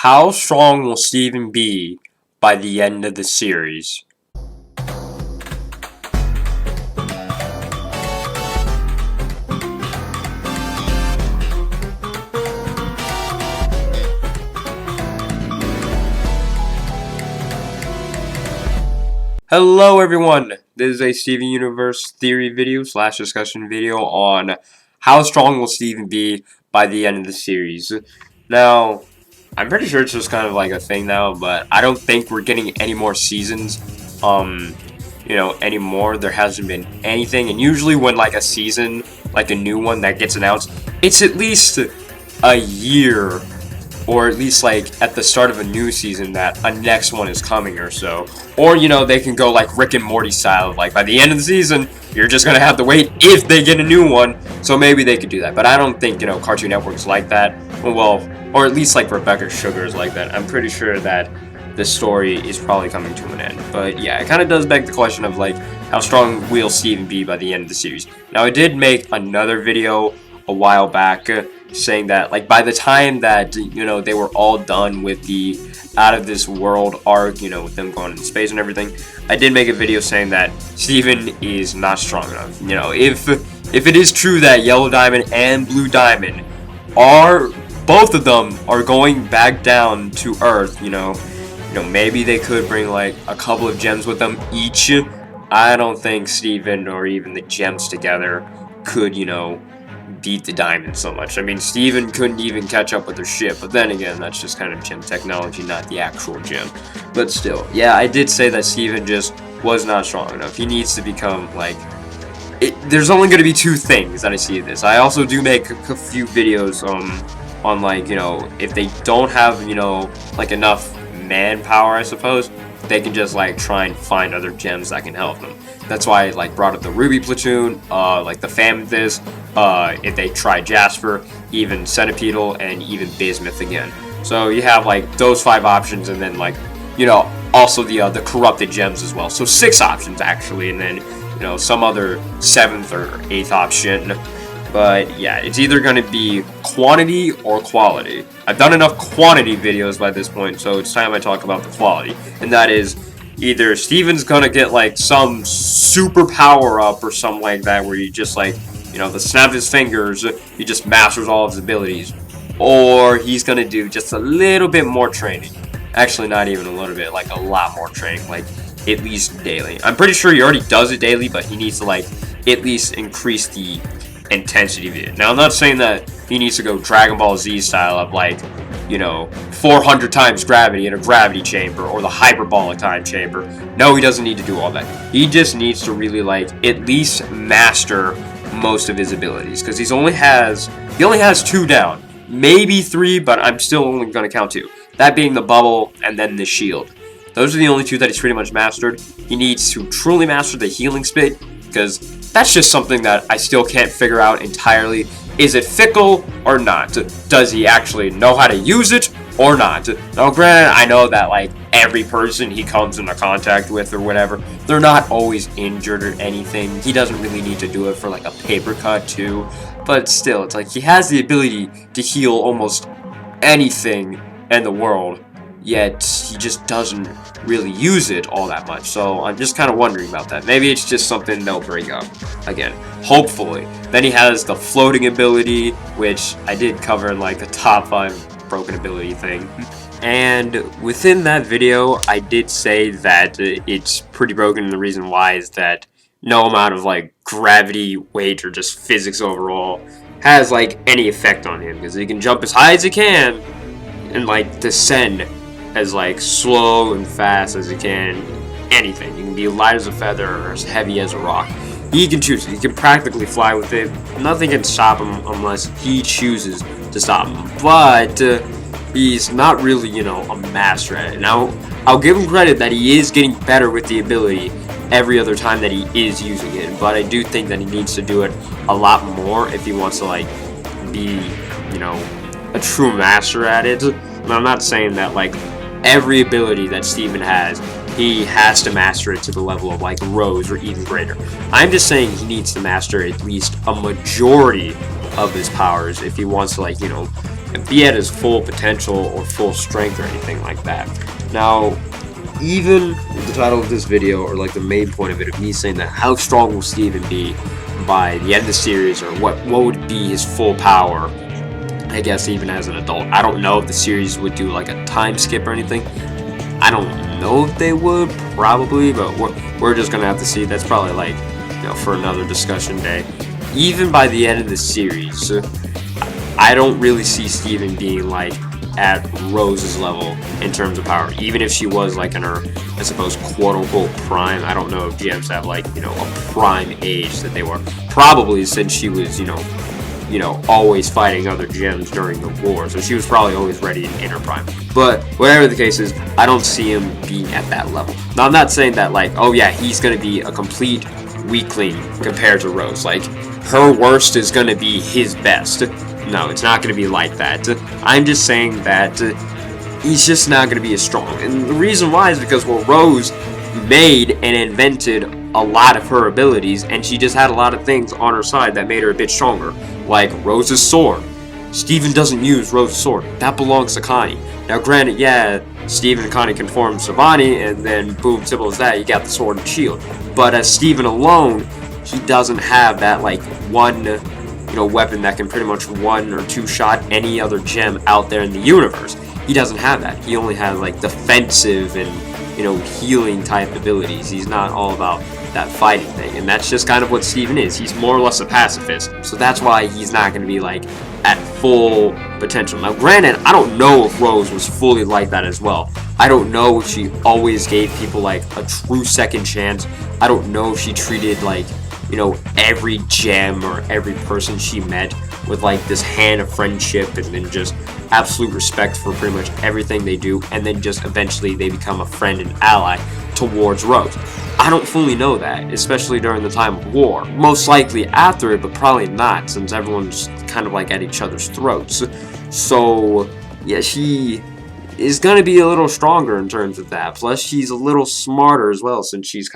How strong will Steven be by the end of the series? Hello everyone, this is a Steven Universe theory video / discussion video on how strong will Steven be by the end of the series. Now, I'm pretty sure it's just kind of like a thing now, but I don't think we're getting any more seasons, anymore. There hasn't been anything, and usually when like a season, like a new one that gets announced, it's at least a year, or at least like at the start of a new season that a next one is coming or so. Or, they can go like Rick and Morty style, like by the end of the season, you're just gonna have to wait if they get a new one. So maybe they could do that, but I don't think, Cartoon Network's like that. Well, or at least like Rebecca Sugar is like that. I'm pretty sure that the story is probably coming to an end. But yeah, it kind of does beg the question of like, how strong will Steven be by the end of the series? Now, I did make another video a while back saying that like by the time that they were all done with the Out of This World arc, with them going into space and everything, I did make a video saying that Steven is not strong enough. If it is true that Yellow Diamond and Blue Diamond are, both of them are going back down to Earth, maybe they could bring like a couple of gems with them each. I don't think Steven or even the gems together could, beat the diamond so much. I mean, Steven couldn't even catch up with their ship, but then again, that's just kind of gem technology, not the actual gem. But still, yeah, I did say that Steven just was not strong enough. He needs to become like, there's only going to be two things that I see in this. I also do make a few videos on like, if they don't have, like enough manpower, I suppose, they can just like try and find other gems that can help them. That's why I like brought up the Ruby Platoon, like the Famethys, if they try Jasper, even Centipedal, and even Bismuth again. So you have like those 5 options, and then like, also the corrupted gems as well. So 6 options actually, and then some other 7th or 8th option. But yeah, it's either going to be quantity or quality. I've done enough quantity videos by this point, so it's time I talk about the quality. And that is either Steven's going to get like some super power up or something like that, where you just like, the snap of his fingers, he just masters all of his abilities. Or he's going to do just a little bit more training. Actually, not even a little bit, like a lot more training, like at least daily. I'm pretty sure he already does it daily, but he needs to like at least increase the intensity of it. Now, I'm not saying that he needs to go Dragon Ball Z style of like, 400 times gravity in a gravity chamber, or the hyperbolic time chamber. No, he doesn't need to do all that. He just needs to really like at least master most of his abilities, because he only has 2 down, maybe 3, but I'm still only going to count 2. That being the bubble and then the shield. Those are the only 2 that he's pretty much mastered. He needs to truly master the healing spit, because that's just something that I still can't figure out entirely. Is it fickle or not? Does he actually know how to use it or not? Now, granted, I know that like every person he comes into contact with or whatever, they're not always injured or anything. He doesn't really need to do it for like a paper cut too. But still, it's like he has the ability to heal almost anything in the world, yet he just doesn't really use it all that much. So I'm just kind of wondering about that. Maybe it's just something they'll bring up again, hopefully. Then he has the floating ability, which I did cover in like the top 5 broken ability thing. And within that video, I did say that it's pretty broken, and the reason why is that no amount of like gravity, weight, or just physics overall has like any effect on him, because he can jump as high as he can and like descend as like slow and fast as he can. Anything. You can be light as a feather or as heavy as a rock. He can choose it. He can practically fly with it. Nothing can stop him unless he chooses to stop him. But he's not really, a master at it. Now, I'll give him credit that he is getting better with the ability every other time that he is using it. But I do think that he needs to do it a lot more if he wants to like be, a true master at it. And I'm not saying that like every ability that Steven has, he has to master it to the level of like Rose or even greater. I'm just saying he needs to master at least a majority of his powers if he wants to, like, be at his full potential or full strength or anything like that. Now, even the title of this video, or like the main point of it, of me saying that how strong will Steven be by the end of the series, or what would be his full power, I guess, even as an adult. I don't know if the series would do like a time skip or anything. I don't know if they would, probably, but we're just gonna have to see. That's probably like, for another discussion day. Even by the end of the series, I don't really see Steven being like at Rose's level in terms of power, even if she was like in her, I suppose, quote-unquote prime. I don't know if GMs have like, a prime age that they were. Probably, since she was, always fighting other gems during the war, so she was probably always ready in her prime. But whatever the case is, I don't see him being at that level. Now, I'm not saying that like, oh yeah, he's gonna be a complete weakling compared to Rose. Like, her worst is gonna be his best. No, it's not gonna be like that. I'm just saying that he's just not gonna be as strong. And the reason why is because, well, Rose made and invented a lot of her abilities, and she just had a lot of things on her side that made her a bit stronger. Like Rose's sword. Steven doesn't use Rose's sword. That belongs to Connie. Now, granted, yeah, Steven and Connie can form Savani, and then boom, simple as that, you got the sword and shield. But as Steven alone, he doesn't have that like one, weapon that can pretty much one or two shot any other gem out there in the universe. He doesn't have that. He only has like defensive and healing type abilities. He's not all about that fighting thing, and that's just kind of what Steven is. He's more or less a pacifist, so that's why he's not going to be like at full potential. Now, granted, I don't know if Rose was fully like that as well. I don't know if she always gave people like a true second chance. I don't know if she treated like, every gem or every person she met with like this hand of friendship, and then just absolute respect for pretty much everything they do, and then just eventually they become a friend and ally towards Rose. I don't fully know that, especially during the time of war. Most likely after it, but probably not, since everyone's kind of like at each other's throats. So yeah, she is going to be a little stronger in terms of that. Plus, she's a little smarter as well, since she's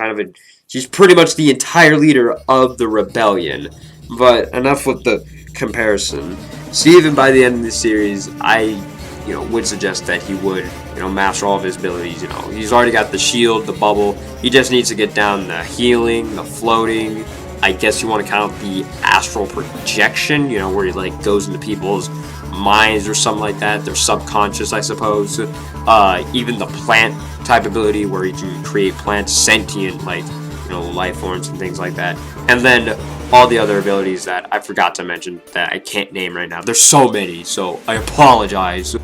she's pretty much the entire leader of the rebellion. But enough with the comparison. Steven, by the end of the series, I would suggest that he would master all of his abilities. He's already got the shield, the bubble. He just needs to get down the healing, the floating. I guess you want to count the astral projection, where he like goes into people's minds or something like that. Their subconscious, I suppose. Even the plant type ability, where he can create plants sentient, like life forms and things like that. And then all the other abilities that I forgot to mention that I can't name right now. There's so many, so I apologize.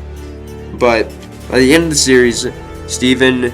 But by the end of the series, Steven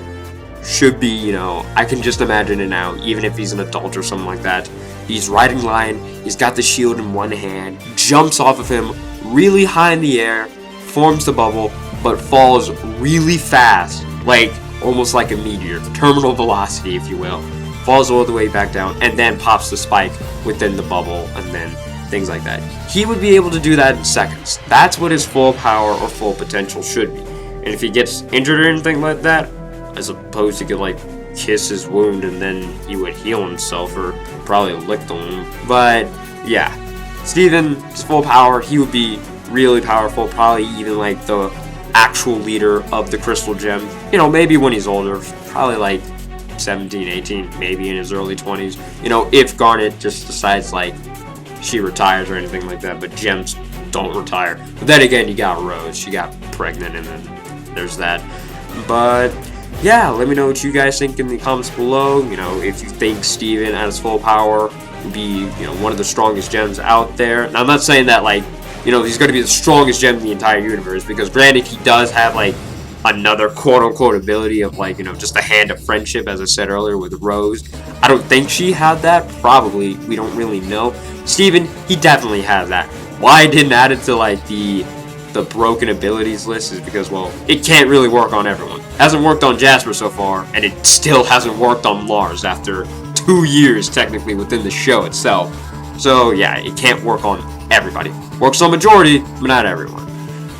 should be, I can just imagine it now, even if he's an adult or something like that. He's riding Lion, he's got the shield in one hand, jumps off of him really high in the air, forms the bubble, but falls really fast, like almost like a meteor, terminal velocity, if you will. Falls all the way back down, and then pops the spike within the bubble, and then things like that. He would be able to do that in seconds. That's what his full power or full potential should be. And if he gets injured or anything like that, I suppose he could like kiss his wound and then he would heal himself, or probably lick the wound. But yeah, Steven, his full power, he would be really powerful, probably even like the actual leader of the Crystal Gem. Maybe when he's older, probably like 17, 18, maybe in his early 20s. If Garnet just decides like she retires or anything like that, but gems don't retire. But then again, you got Rose, she got pregnant, and then there's that. But yeah, let me know what you guys think in the comments below. If you think Steven at his full power would be, one of the strongest gems out there. And I'm not saying that like, he's going to be the strongest gem in the entire universe, because granted, he does have like another quote-unquote ability of like, just a hand of friendship, as I said earlier, with Rose. I don't think she had that. Probably. We don't really know. Steven, he definitely has that. Why I didn't add it to like the broken abilities list is because, well, it can't really work on everyone. It hasn't worked on Jasper so far, and it still hasn't worked on Lars after 2 years technically within the show itself. So yeah, it can't work on everybody. Works on majority, but not everyone.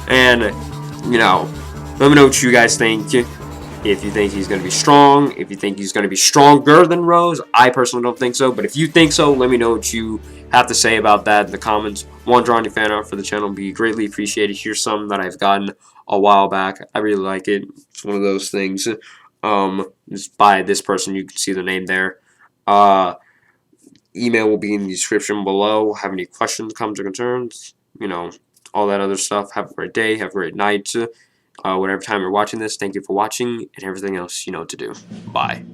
And let me know what you guys think. If you think he's going to be strong, if you think he's going to be stronger than Rose. I personally don't think so, but if you think so, let me know what you have to say about that in the comments. Want to draw any fan art for the channel, be greatly appreciated. Here's some that I've gotten a while back. I really like it. It's one of those things. It's by this person. You can see the name there. Email will be in the description below. Have any questions, comments, or concerns? All that other stuff. Have a great day. Have a great night. Whatever time you're watching this, thank you for watching, and everything else you know what to do. Bye.